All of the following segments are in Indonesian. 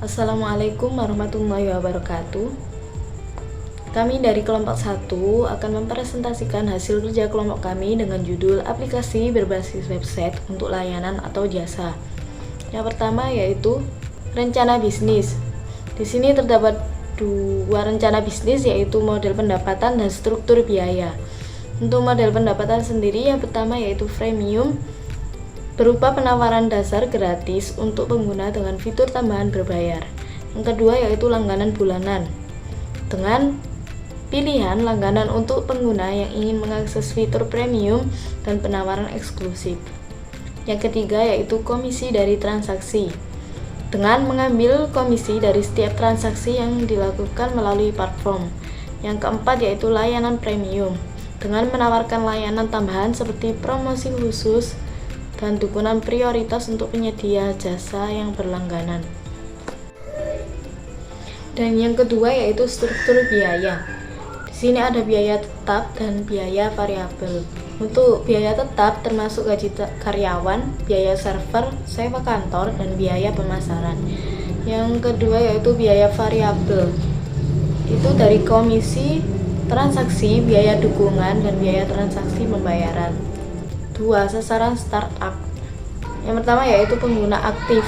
Assalamualaikum warahmatullahi wabarakatuh. Kami dari kelompok 1 akan mempresentasikan hasil kerja kelompok kami dengan judul aplikasi berbasis website untuk layanan atau jasa. Yang pertama yaitu rencana bisnis. Di sini terdapat dua rencana bisnis, yaitu model pendapatan dan struktur biaya. Untuk model pendapatan sendiri, yang pertama yaitu freemium, berupa penawaran dasar gratis untuk pengguna dengan fitur tambahan berbayar. Yang kedua yaitu langganan bulanan, dengan pilihan langganan untuk pengguna yang ingin mengakses fitur premium dan penawaran eksklusif. Yang ketiga yaitu komisi dari transaksi, dengan mengambil komisi dari setiap transaksi yang dilakukan melalui platform. Yang keempat yaitu layanan premium, dengan menawarkan layanan tambahan seperti promosi khusus dan dukungan prioritas untuk penyedia jasa yang berlangganan. Dan yang kedua yaitu struktur biaya. Di sini ada biaya tetap dan biaya variabel. Untuk biaya tetap termasuk gaji karyawan, biaya server, sewa kantor, dan biaya pemasaran. Yang kedua yaitu biaya variabel. Itu dari komisi transaksi, biaya dukungan, dan biaya transaksi pembayaran. 2. Sasaran startup. Yang pertama yaitu pengguna aktif.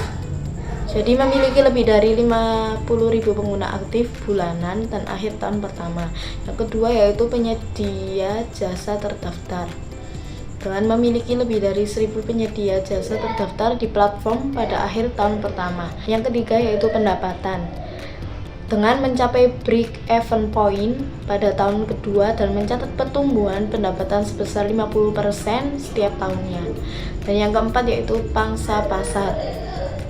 Jadi memiliki lebih dari 50.000 pengguna aktif bulanan dan akhir tahun pertama. Yang kedua yaitu penyedia jasa terdaftar, dengan memiliki lebih dari 1.000 penyedia jasa terdaftar di platform pada akhir tahun pertama. Yang ketiga yaitu pendapatan, dengan mencapai break-even point pada tahun kedua dan mencatat pertumbuhan pendapatan sebesar 50% setiap tahunnya. Dan yang keempat yaitu pangsa pasar,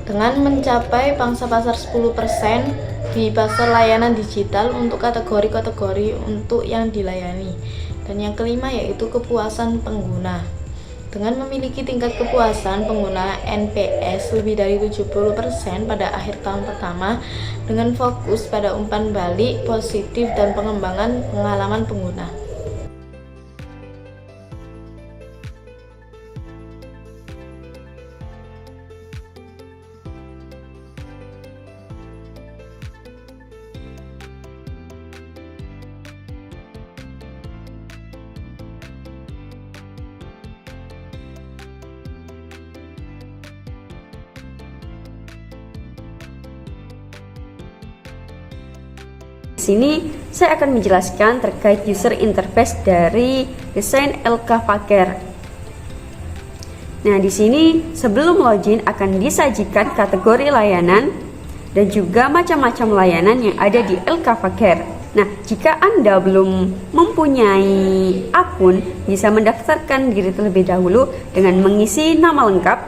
dengan mencapai pangsa pasar 10% di pasar layanan digital untuk kategori-kategori untuk yang dilayani. Dan yang kelima yaitu kepuasan pengguna, dengan memiliki tingkat kepuasan pengguna NPS lebih dari 70% pada akhir tahun pertama, dengan fokus pada umpan balik positif dan pengembangan pengalaman pengguna. Di sini saya akan menjelaskan terkait user interface dari desain LK-Vaker. Nah, di sini sebelum login akan disajikan kategori layanan dan juga macam-macam layanan yang ada di LK-Vaker. Nah, jika Anda belum mempunyai akun, bisa mendaftarkan diri terlebih dahulu dengan mengisi nama lengkap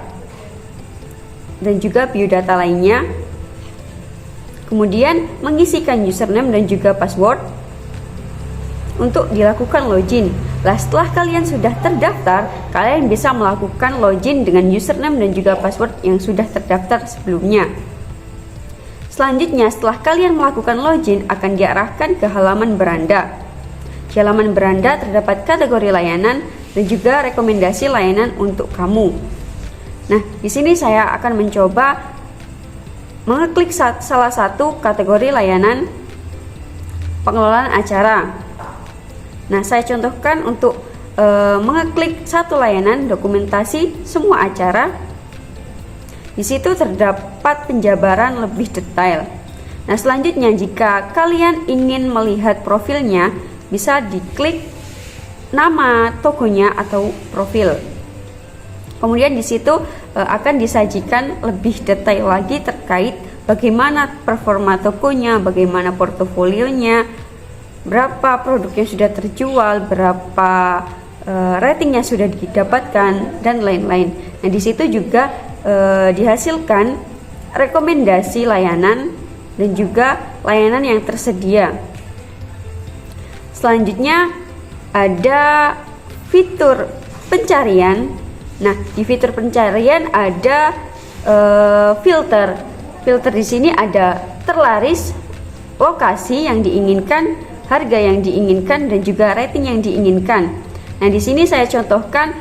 dan juga biodata lainnya. Kemudian mengisikan username dan juga password untuk dilakukan login. Setelah kalian sudah terdaftar, kalian bisa melakukan login dengan username dan juga password yang sudah terdaftar sebelumnya. Selanjutnya, setelah kalian melakukan login, akan diarahkan ke halaman beranda. Di halaman beranda terdapat kategori layanan dan juga rekomendasi layanan untuk kamu. Nah, di sini saya akan mencoba mengeklik salah satu kategori layanan pengelolaan acara. Nah, saya contohkan untuk mengeklik satu layanan dokumentasi semua acara. Di situ terdapat penjabaran lebih detail. Nah, selanjutnya jika kalian ingin melihat profilnya, bisa diklik nama tokonya atau profil. Kemudian di situ akan disajikan lebih detail lagi terkait bagaimana performa tokonya, bagaimana portofolionya, berapa produk yang sudah terjual, berapa ratingnya sudah didapatkan, dan lain-lain. Nah, di situ juga dihasilkan rekomendasi layanan dan juga layanan yang tersedia. Selanjutnya ada fitur pencarian. Nah, di fitur pencarian ada filter. Filter di sini ada terlaris, lokasi yang diinginkan, harga yang diinginkan, dan juga rating yang diinginkan. Nah, di sini saya contohkan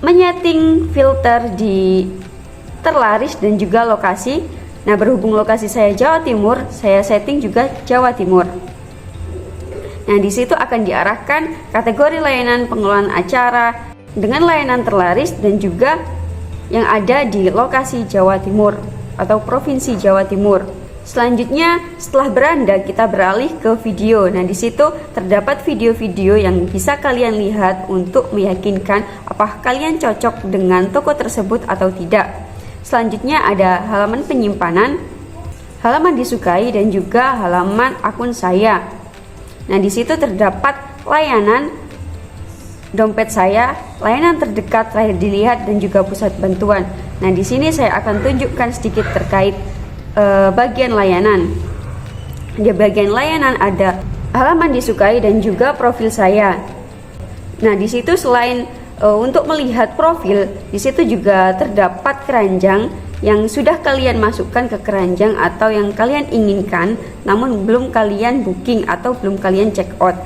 menyeting filter di terlaris dan juga lokasi Nah, berhubung lokasi saya Jawa Timur, saya setting juga Jawa Timur. Nah, di situ akan diarahkan kategori layanan pengelolaan acara dengan layanan terlaris dan juga yang ada di lokasi Jawa Timur atau Provinsi Jawa Timur. Selanjutnya, setelah beranda, kita beralih ke video. Nah, di situ terdapat video-video yang bisa kalian lihat untuk meyakinkan apakah kalian cocok dengan toko tersebut atau tidak. Selanjutnya ada halaman penyimpanan, halaman disukai, dan juga halaman akun saya. Nah, di situ terdapat layanan dompet saya, layanan terdekat, terakhir dilihat, dan juga pusat bantuan. Nah, di sini saya akan tunjukkan sedikit terkait bagian layanan. Di bagian layanan ada halaman disukai dan juga profil saya. Nah, di situ selain untuk melihat profil, di situ juga terdapat keranjang yang sudah kalian masukkan ke keranjang atau yang kalian inginkan namun belum kalian booking atau belum kalian check out.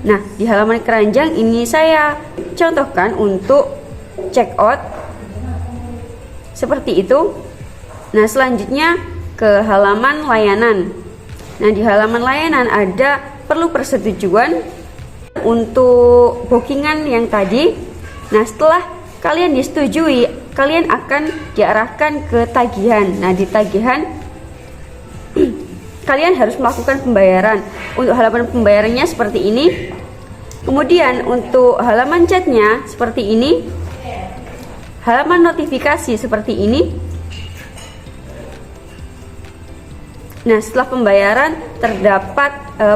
Nah, di halaman keranjang ini saya contohkan untuk check out seperti itu. Nah, selanjutnya ke halaman layanan. Nah, di halaman layanan ada perlu persetujuan untuk bookingan yang tadi. Nah, setelah kalian disetujui, kalian akan diarahkan ke tagihan. Nah, di tagihan kalian harus melakukan pembayaran. Untuk halaman pembayarannya seperti ini. Kemudian untuk halaman chatnya seperti ini. Halaman notifikasi seperti ini. Nah, setelah pembayaran terdapat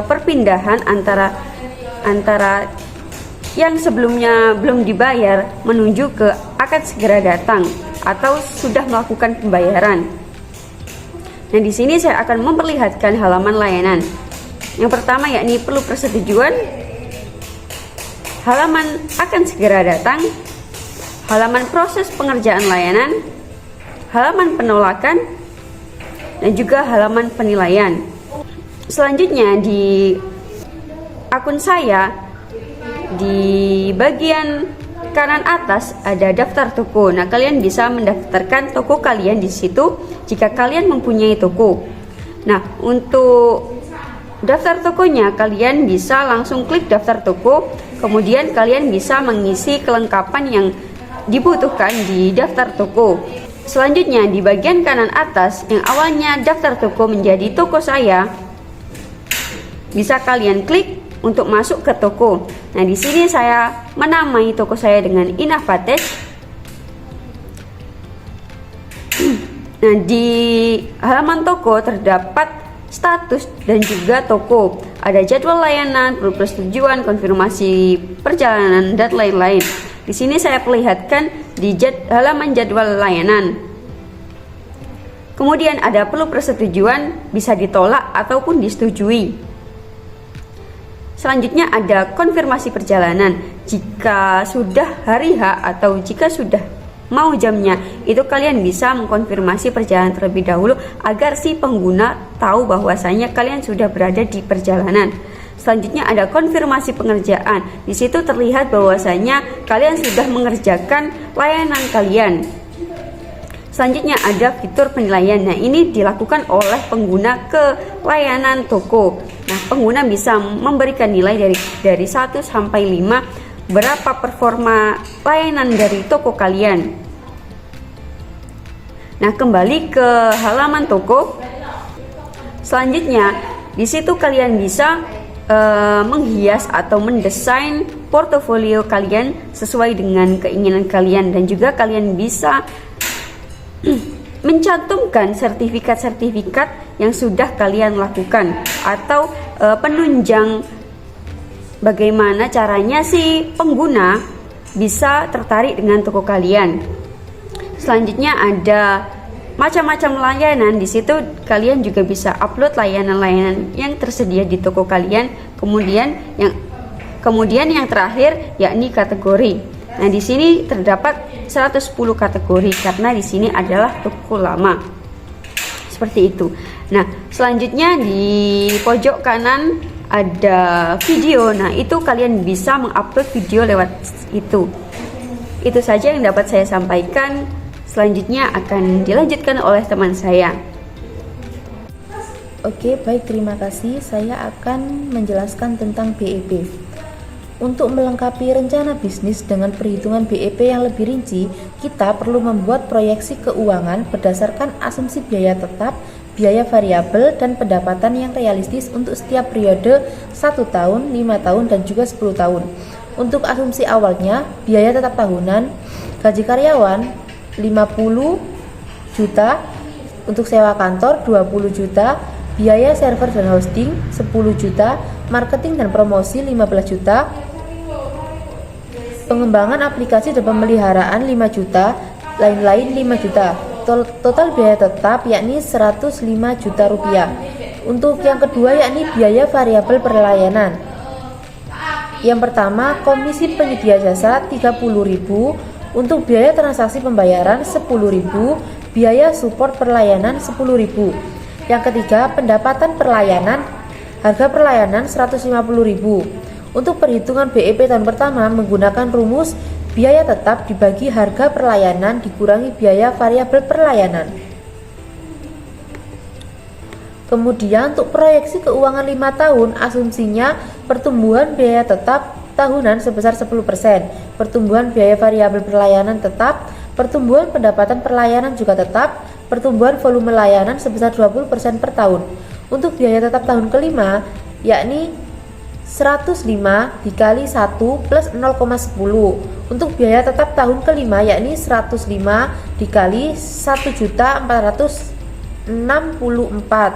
perpindahan antara yang sebelumnya belum dibayar menuju ke akan segera datang atau sudah melakukan pembayaran. Nah, di sini saya akan memperlihatkan halaman layanan. Yang pertama yakni perlu persetujuan, halaman akan segera datang, halaman proses pengerjaan layanan, halaman penolakan, dan juga halaman penilaian. Selanjutnya di akun saya, di bagian kanan atas ada daftar toko. Nah, kalian bisa mendaftarkan toko kalian di situ jika kalian mempunyai toko. Nah, untuk daftar tokonya kalian bisa langsung klik daftar toko, kemudian kalian bisa mengisi kelengkapan yang dibutuhkan di daftar toko. Selanjutnya di bagian kanan atas yang awalnya daftar toko menjadi toko saya, bisa kalian klik untuk masuk ke toko. Nah, di sini saya menamai toko saya dengan Inafates. Nah, di halaman toko terdapat status dan juga toko. Ada jadwal layanan, persetujuan, konfirmasi perjalanan, dan lain-lain. Di sini saya perlihatkan di halaman jadwal layanan. Kemudian ada perlu persetujuan, bisa ditolak ataupun disetujui. Selanjutnya ada konfirmasi perjalanan. Jika sudah hari H atau jika sudah mau jamnya, itu kalian bisa mengkonfirmasi perjalanan terlebih dahulu agar si pengguna tahu bahwasanya kalian sudah berada di perjalanan. Selanjutnya ada konfirmasi pengerjaan. Di situ terlihat bahwasanya kalian sudah mengerjakan layanan kalian. Selanjutnya ada fitur penilaian. Nah, ini dilakukan oleh pengguna ke layanan toko. Nah, pengguna bisa memberikan nilai dari 1 sampai 5 berapa performa layanan dari toko kalian. Nah, kembali ke halaman toko. Selanjutnya, di situ kalian bisa menghias atau mendesain portofolio kalian sesuai dengan keinginan kalian, dan juga kalian bisa mencantumkan sertifikat-sertifikat yang sudah kalian lakukan atau penunjang bagaimana caranya si pengguna bisa tertarik dengan toko kalian. Selanjutnya ada macam-macam layanan. Di situ kalian juga bisa upload layanan-layanan yang tersedia di toko kalian. Kemudian yang terakhir yakni kategori. Nah, di sini terdapat 110 kategori karena di sini adalah toko lama. Seperti itu. Nah, selanjutnya di pojok kanan ada video. Nah, itu kalian bisa mengupload video lewat itu. Itu saja yang dapat saya sampaikan. Selanjutnya akan dilanjutkan oleh teman saya. Oke, baik, terima kasih. Saya akan menjelaskan tentang BEP. Untuk melengkapi rencana bisnis dengan perhitungan BEP yang lebih rinci, kita perlu membuat proyeksi keuangan berdasarkan asumsi biaya tetap, biaya variabel, dan pendapatan yang realistis untuk setiap periode 1 tahun, 5 tahun, dan juga 10 tahun. Untuk asumsi awalnya, biaya tetap tahunan, gaji karyawan 50 juta, untuk sewa kantor 20 juta, biaya server dan hosting 10 juta, marketing dan promosi 15 juta, pengembangan aplikasi dan pemeliharaan 5 juta, lain-lain 5 juta. Total biaya tetap yakni 105 juta rupiah. Untuk yang kedua yakni biaya variabel perlayanan. Yang pertama, komisi penyedia jasa 30.000, untuk biaya transaksi pembayaran 10.000, biaya support perlayanan 10.000. Yang ketiga, pendapatan perlayanan, harga perlayanan 150.000. Untuk perhitungan BEP tahun pertama menggunakan rumus biaya tetap dibagi harga perlayanan dikurangi biaya variabel perlayanan. Kemudian untuk proyeksi keuangan 5 tahun, asumsinya pertumbuhan biaya tetap tahunan sebesar 10%, pertumbuhan biaya variabel perlayanan tetap, pertumbuhan pendapatan perlayanan juga tetap, pertumbuhan volume layanan sebesar 20% per tahun. Untuk biaya tetap tahun kelima yakni 105 dikali 1 plus 0,10. Untuk biaya tetap tahun kelima yakni 105 dikali 1.464.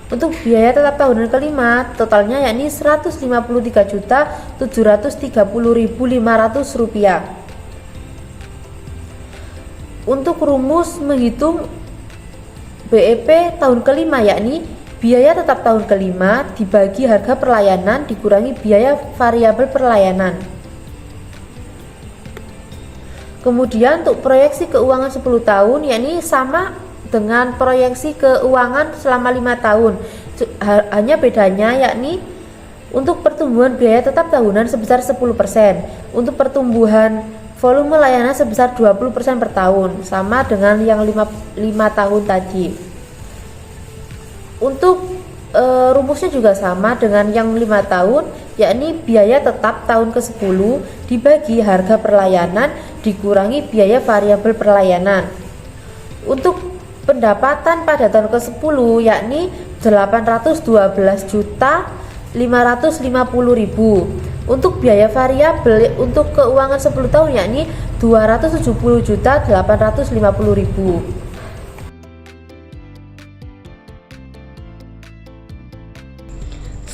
Untuk biaya tetap tahunan kelima totalnya yakni 153.730.500 rupiah. Untuk rumus menghitung BEP tahun kelima yakni biaya tetap tahun kelima dibagi harga perlayanan dikurangi biaya variabel perlayanan. Kemudian untuk proyeksi keuangan 10 tahun yakni sama dengan proyeksi keuangan selama 5 tahun. Hanya bedanya yakni untuk pertumbuhan biaya tetap tahunan sebesar 10%, untuk pertumbuhan volume layanan sebesar 20% per tahun, sama dengan yang 5 tahun tadi. Untuk rumusnya juga sama dengan yang 5 tahun, yakni biaya tetap tahun ke-10 dibagi harga perlayanan dikurangi biaya variabel perlayanan. Untuk pendapatan pada tahun ke-10 yakni 812.550.000. Untuk biaya variabel untuk keuangan 10 tahun yakni 270.850.000.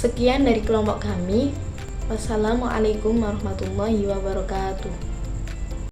Sekian dari kelompok kami. Wassalamualaikum warahmatullahi wabarakatuh.